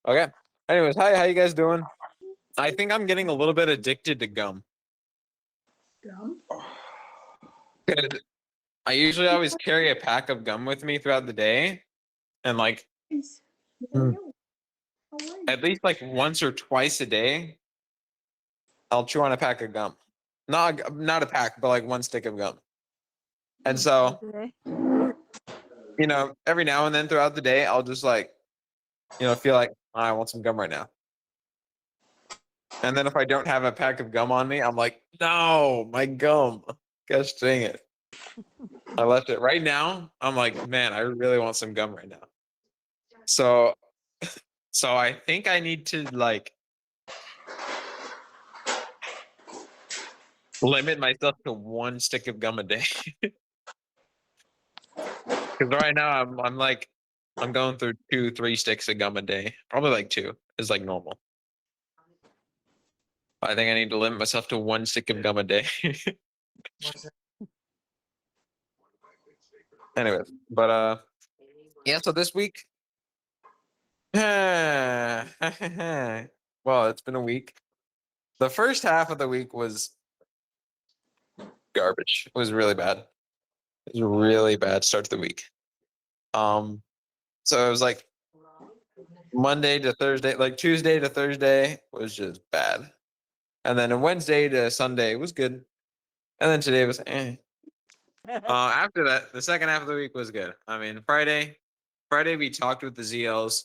Okay. Anyways, hi, how you guys doing? I think I'm getting a little bit addicted to gum. Gum? 'Cause I usually always carry a pack of gum with me throughout the day, and like Yes. Mm. How are you? at least like once or twice a day, I'll chew on a pack of gum. Not a pack, but like one stick of gum. And so, Okay. every now and then throughout the day, I'll just like, feel like I want some gum right now. And then if I don't have a pack of gum on me, I'm like, no, my gum. Gosh dang it. I left it right now. I'm like, man, I really want some gum right now. So so I think I need to like limit myself to one stick of gum a day. Because right now I'm going through 2, 3 sticks of gum a day. Probably like two is like normal. I think I need to limit myself to one stick of gum a day. Anyways, but yeah, so this week well, it's been a week. The first half of the week was garbage. It was really bad. It was a really bad start to the week. So it was like Monday to Thursday, like Tuesday to Thursday was just bad. And then Wednesday to Sunday was good. And then today was eh. After that, the second half of the week was good. I mean, Friday we talked with the ZLs,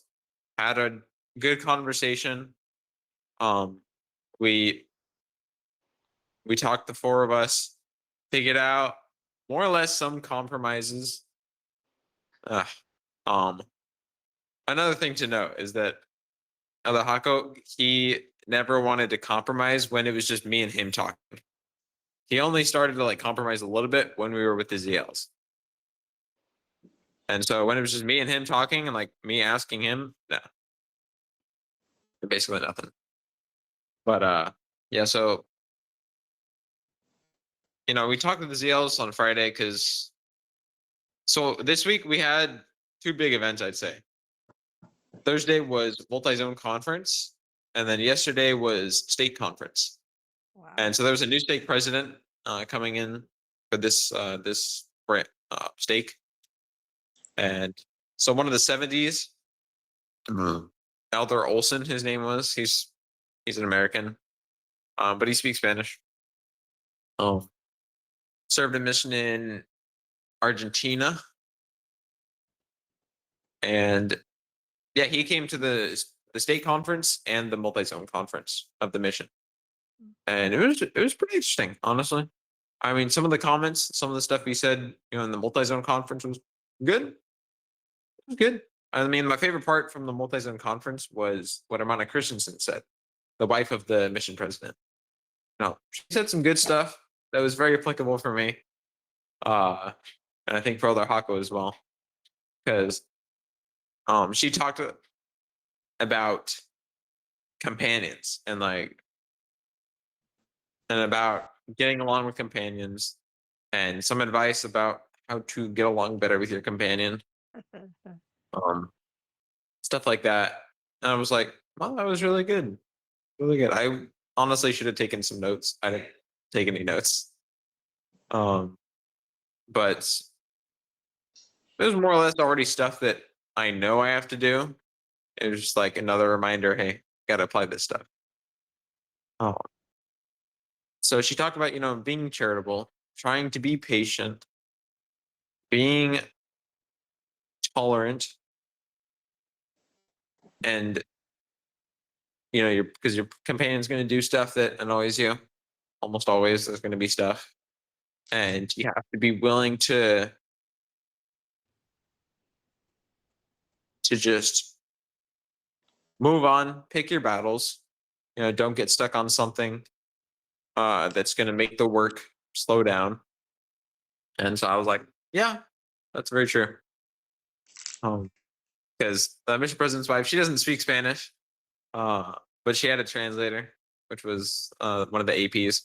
had a good conversation. Um, we we talked, the four of us, figured out more or less some compromises. Ugh. Um, Another thing to note is that Alejako, he never wanted to compromise when it was just me and him talking. He only started to like compromise a little bit when we were with the ZLs. And so when it was just me and him talking and like me asking him, no. Basically nothing. But yeah, so we talked to the ZLs on Friday because so this week we had two big events, I'd say. Thursday was multi-zone conference, and then yesterday was state conference. Wow. And so there was a new state president coming in for this stake. And so one of the 70s, Elder Olson, his name was. He's an American, but he speaks Spanish. Served a mission in Argentina, and yeah, he came to the state conference and the multi-zone conference of the mission, and it was pretty interesting, honestly. I mean, some of the comments, some of the stuff he said, in the multi-zone conference was good. It was good. I mean, my favorite part from the multi-zone conference was what Amanda Christensen said, the wife of the mission president. No, she said some good stuff that was very applicable for me. And I think for other Hako as well. Because she talked about companions and about getting along with companions and some advice about how to get along better with your companion. Stuff like that. And I was like, well, that was really good. Really good. I honestly should have taken some notes. I didn't take any notes. But it was more or less already stuff that I know I have to do. It was just like another reminder, hey, gotta apply this stuff. Oh. So she talked about, being charitable, trying to be patient, being tolerant, and because your companion's going to do stuff that annoys you. Almost always there's going to be stuff, and you have to be willing to just move on, pick your battles. Don't get stuck on something that's going to make the work slow down. And so I was like, yeah, that's very true. Because the mission president's wife, she doesn't speak Spanish, but she had a translator, which was one of the APs.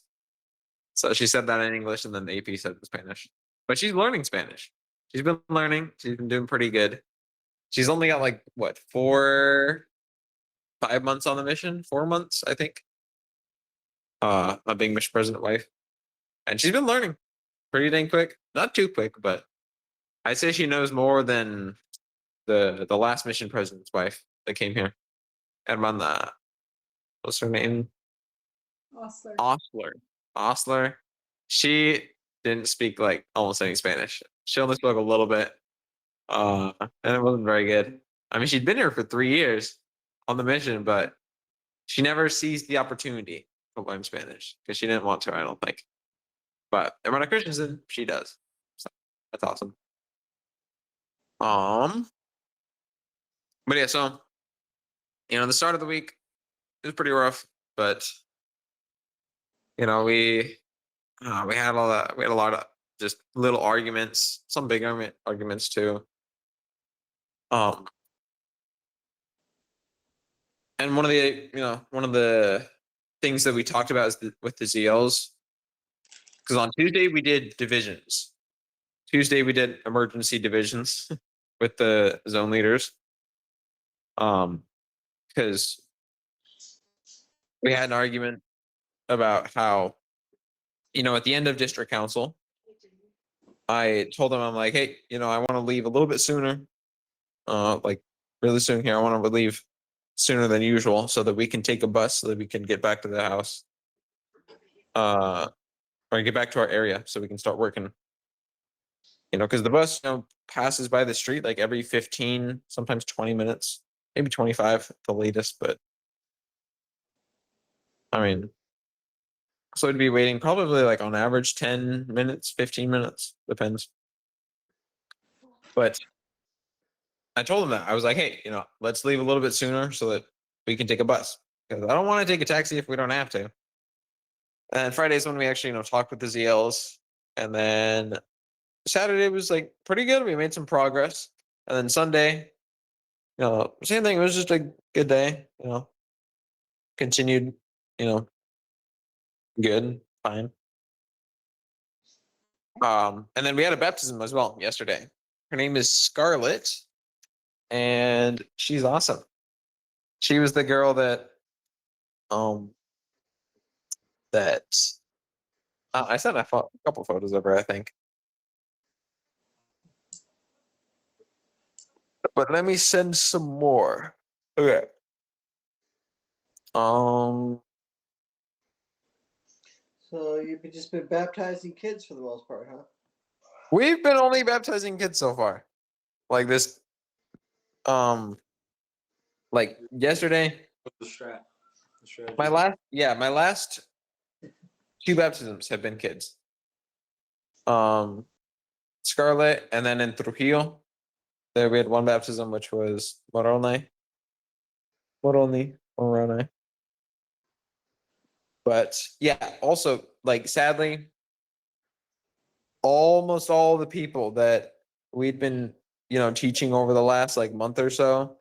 So she said that in English, and then the AP said it in Spanish. But she's learning Spanish. She's been learning. She's been doing pretty good. She's only got like what 4 5 months on the mission, 4 months, I think. My being mission president wife. And she's been learning pretty dang quick. Not too quick, but I'd say she knows more than the last mission president's wife that came here. Hermana, what's her name? Osler. Osler. She didn't speak like almost any Spanish. She only spoke a little bit. And it wasn't very good. I mean, she'd been here for 3 years on the mission, but she never seized the opportunity to learn Spanish because she didn't want to, I don't think. But Hermana Christensen, she does. So that's awesome. But yeah, so the start of the week it was pretty rough, but we had a lot of just little arguments, some big arguments too. And one of the things that we talked about is with the ZLs, because on Tuesday we did divisions. Tuesday we did emergency divisions with the zone leaders. Because we had an argument about how, at the end of district council, I told them, I'm like, hey, I want to leave a little bit sooner, like really soon here. I want to leave sooner than usual so that we can take a bus so that we can get back to the house, or get back to our area so we can start working. Because the bus, passes by the street like every 15, sometimes 20 minutes, maybe 25 at the latest. But I mean, so it'd be waiting probably like on average 10 minutes, 15 minutes, depends. But I told them that I was like, hey, let's leave a little bit sooner so that we can take a bus, because I don't want to take a taxi if we don't have to. And Friday's when we actually, talked with the ZLs, and then Saturday was like pretty good. We made some progress, and then Sunday, same thing. It was just a good day. Continued, good, fine. And then we had a baptism as well yesterday. Her name is Scarlett, and she's awesome. She was the girl that I sent a couple photos of her, I think. But let me send some more. Okay. So you've just been baptizing kids for the most part, huh? We've been only baptizing kids so far. Like this, like yesterday. The strat. My last 2 baptisms have been kids. Scarlett, and then in Trujillo, there we had 1 baptism, which was Moroni. But yeah, also like sadly, almost all the people that we'd been, teaching over the last like month or so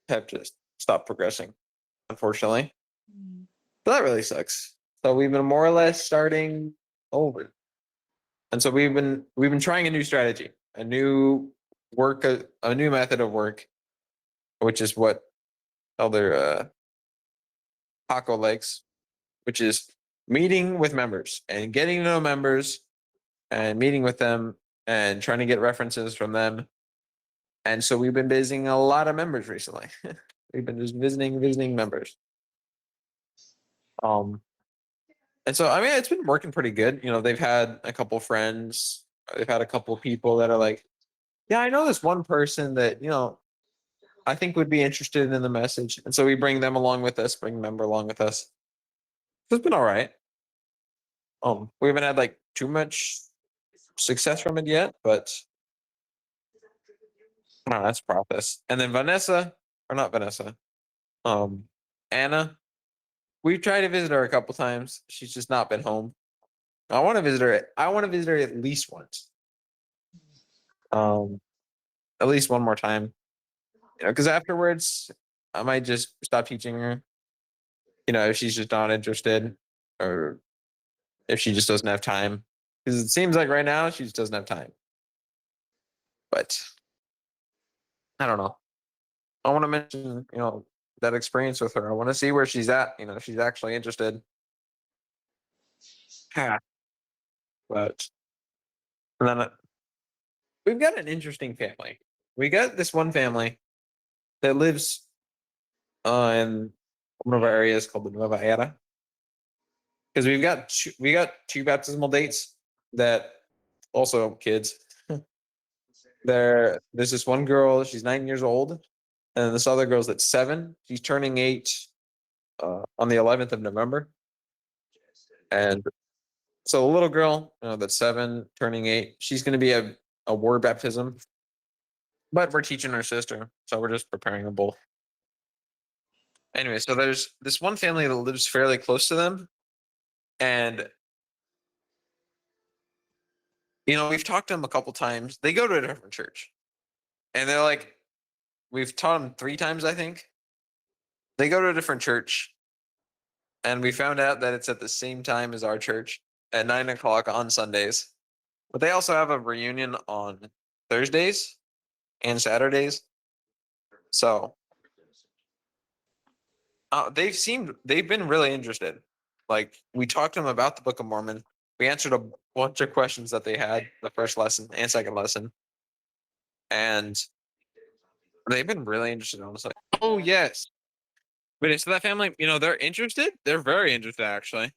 have just stopped progressing, unfortunately. So that really sucks. So we've been more or less starting over. And so we've been trying a new strategy, a new method of work, which is what Elder Paco likes, which is meeting with members and getting to know members and meeting with them and trying to get references from them. And so we've been visiting a lot of members recently. We've been just visiting members. And so I mean it's been working pretty good. They've had a couple friends, they've had a couple people that are like, yeah, I know this one person that, I think would be interested in the message. And so we bring them along with us, bring a member along with us. So it's been all right. We haven't had like too much success from it yet, but I don't know, that's process. And then Anna, we've tried to visit her a couple times. She's just not been home. I want to visit her. I want to visit her at least once. At least one more time. Because afterwards, I might just stop teaching her. If she's just not interested, or if she just doesn't have time. Because it seems like right now she just doesn't have time. But I don't know. I want to mention, that experience with her. I want to see where she's at. She's actually interested. Yeah. But and then we've got an interesting family. We got this one family that lives in one of our areas called the Nueva Era. Because we got two baptismal dates that also kids. There's this one girl, she's 9 years old, and this other girl's that's 7. She's turning 8 on the 11th of November. And so the little girl, that's 7, turning 8, she's going to be a word baptism, but we're teaching her sister, so we're just preparing them both. Anyway, so there's this one family that lives fairly close to them, and we've talked to them a couple times. They go to a different church, and they're like, we've taught them 3 times, I think. They go to a different church, and we found out that it's at the same time as our church at 9 o'clock on Sundays. But they also have a reunion on Thursdays and Saturdays. So they've been really interested. Like, we talked to them about the Book of Mormon. We answered a bunch of questions that they had the first lesson and second lesson. And they've been really interested, honestly. Oh, yes. But so that family, they're interested. They're very interested, actually.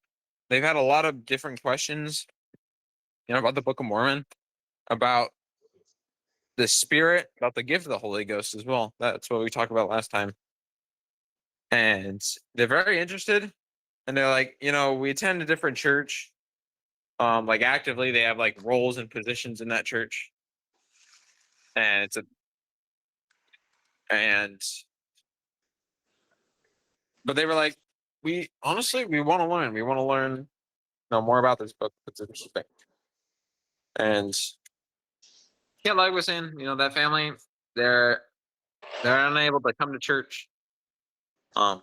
They've had a lot of different questions, about the Book of Mormon, about the Spirit, about the gift of the Holy Ghost as well. That's what we talked about last time. And they're very interested. And they're like, we attend a different church. Like, actively, they have like roles and positions in that church. And but they were like, we want to learn. We want to learn more about this book. It's interesting. And yeah, like I was saying, that family, they're unable to come to church. But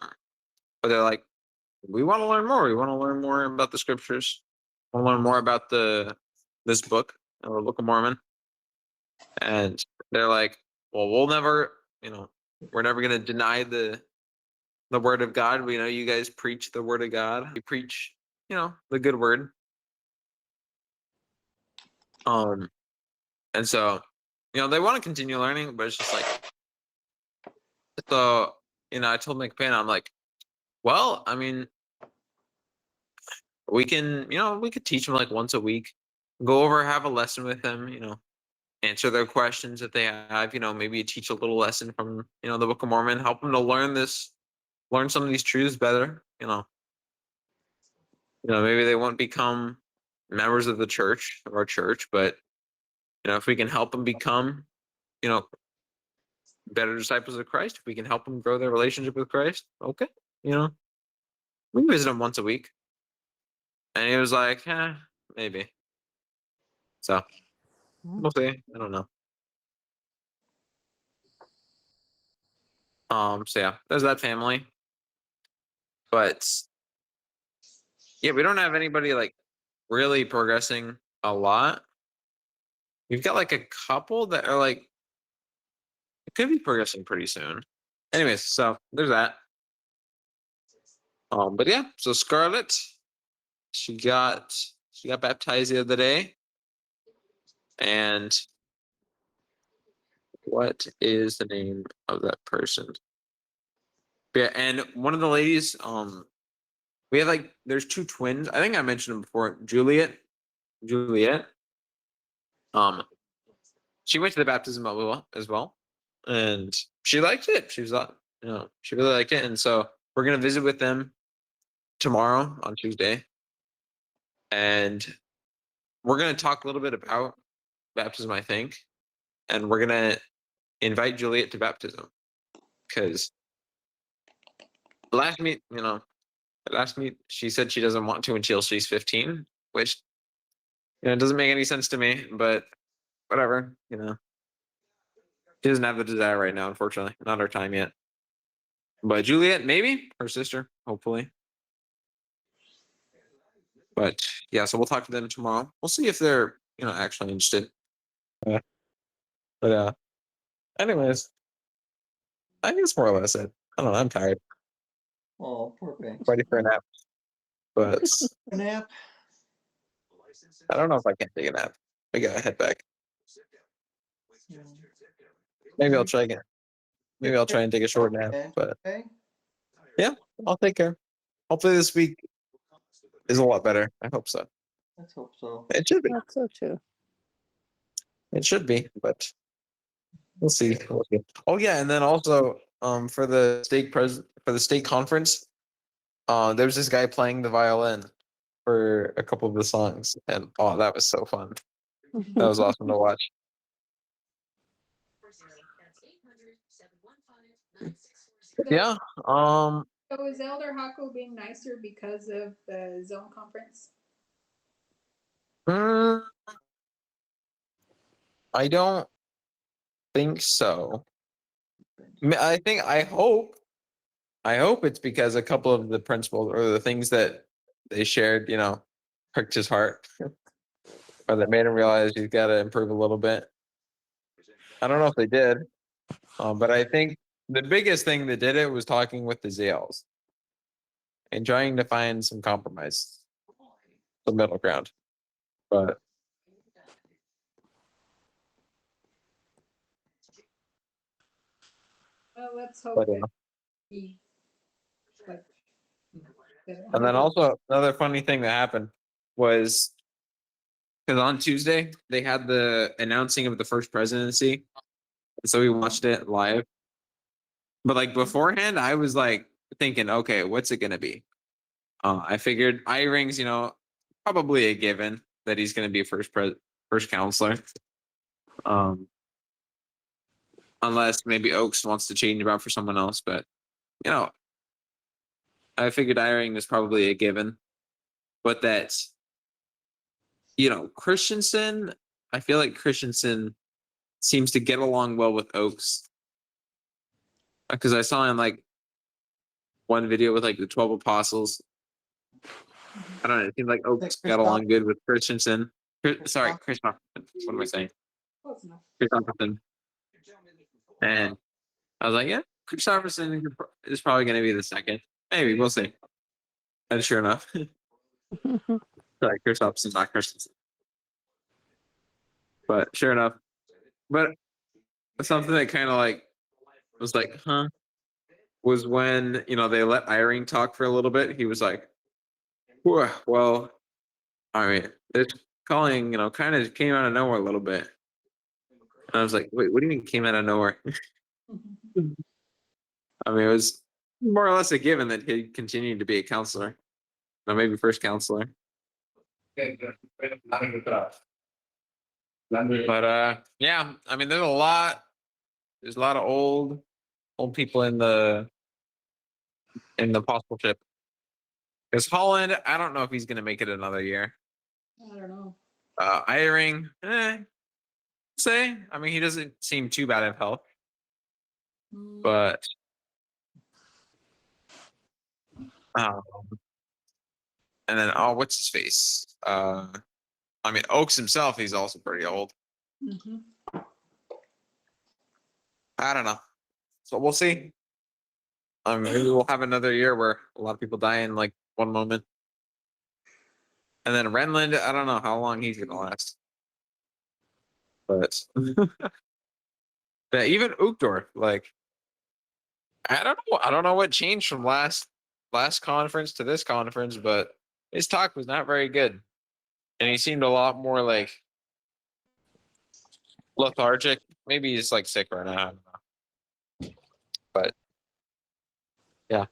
they're like, we want to learn more. We want to learn more about the scriptures. We want to learn more about this book, the Book of Mormon. And they're like, well, we'll never, we're never going to deny the word of God. We know you guys preach the word of God. You preach, the good word. And so, they want to continue learning, but it's just like, so, I told my companion, I'm like, well, I mean, we can, we could teach them like once a week, go over, have a lesson with them, answer their questions that they have, maybe teach a little lesson from, the Book of Mormon, help them to learn some of these truths better, maybe they won't become members of our church, but, if we can help them become, better disciples of Christ, if we can help them grow their relationship with Christ, okay, we can visit them once a week. And he was like, maybe. So we'll see. I don't know. So yeah, there's that family. But yeah, we don't have anybody like really progressing a lot. We've got like a couple that are like, it could be progressing pretty soon. Anyways, so there's that. But yeah, so Scarlett, she got baptized the other day. And what is the name of that person? Yeah, and one of the ladies, we have like, there's 2 twins. I think I mentioned them before. Juliet. She went to the baptism as well, and she liked it. She was, she really liked it, and so we're gonna visit with them tomorrow on Tuesday, and we're gonna talk a little bit about baptism, I think, and we're gonna invite Juliet to baptism because last meet, she said she doesn't want to until she's 15, which it doesn't make any sense to me, but whatever, She doesn't have the desire right now, unfortunately. Not her time yet. But Juliet, maybe her sister, hopefully. But yeah, so we'll talk to them tomorrow. We'll see if they're actually interested. But anyways, I think it's more or less it. I don't know. I'm tired. Oh, poor Banks. Ready for a nap. But A nap. I don't know if I can take a nap. I gotta head back. Maybe I'll try again. Maybe I'll try and take a short nap. Okay. But Okay. yeah, I'll take care. Hopefully this week is a lot better. I hope so. Let's hope so. It should be. Thought so too. It should be, but we'll see. We'll see. Oh yeah, and then also for the state conference, there was this guy playing the violin for a couple of the songs, and oh, that was so fun. That was awesome to watch. Yeah. So is Elder Hako being nicer because of the zone conference? mm, I don't think so. I hope it's because a couple of the principles or the things that they shared, pricked his heart, or that made him realize he's got to improve a little bit. I don't know if they did, but I think the biggest thing that did it was talking with the Zales and trying to find some compromise, the middle ground. But Well, let's hope But, that he like. and then also another funny thing that happened was because on Tuesday they had the announcing of the first presidency, so we watched it live. But like beforehand, I was like thinking, okay, what's it gonna be? I figured Iring's, probably a given that he's gonna be first counselor. Unless maybe Oaks wants to change him out for someone else, but I figured Iring is probably a given. But that, Christensen, I feel like Christensen seems to get along well with Oaks. Because I saw in like one video with like the 12 apostles. I don't know. It seemed like Oaks got along good with Christensen. Sorry, Christopherson. What am I saying? Close enough. Christopherson. And I was like, yeah, Christopherson is probably going to be the second. Maybe we'll see. And sure enough, sorry, Christopherson, not Christensen. But sure enough, but something that kind of like was like, huh, was when they let Iring talk for a little bit. He was like, well, I mean, this calling, kind of came out of nowhere a little bit. And I was like, wait, what do you mean came out of nowhere? I mean, it was more or less a given that he'd continue to be a counselor. Maybe first counselor. But yeah, I mean, there's a lot of old people in the apostleship. Because Holland, I don't know if he's gonna make it another year. I don't know. Iring, say. I mean, he doesn't seem too bad of health. But and then what's his face? I mean, Oaks himself, he's also pretty old. Mhm. I don't know. So we'll see. Maybe we'll have another year where a lot of people die in like one moment. And then Renland, I don't know how long he's gonna last. But but even Uchtdorf, like I don't know what changed from last conference to this conference, but his talk was not very good. And he seemed a lot more like lethargic. Maybe he's like sick right now. I don't know. But yeah.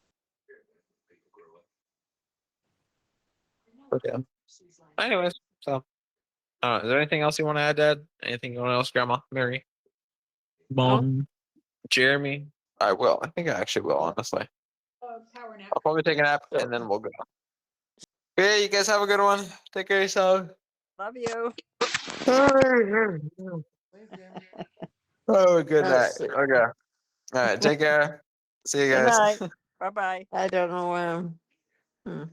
But yeah. Anyways, so is there anything else you want to add, Dad? Anything else, Grandma, Mary, Mom, Jeremy? I will. I think I actually will, honestly. Power nap. I'll probably take a nap and then we'll go. Yeah, you guys have a good one. Take care of yourself. Love you. Oh, good night. Okay. All right. Take care. See you Good guys. night. Bye bye. I don't know when.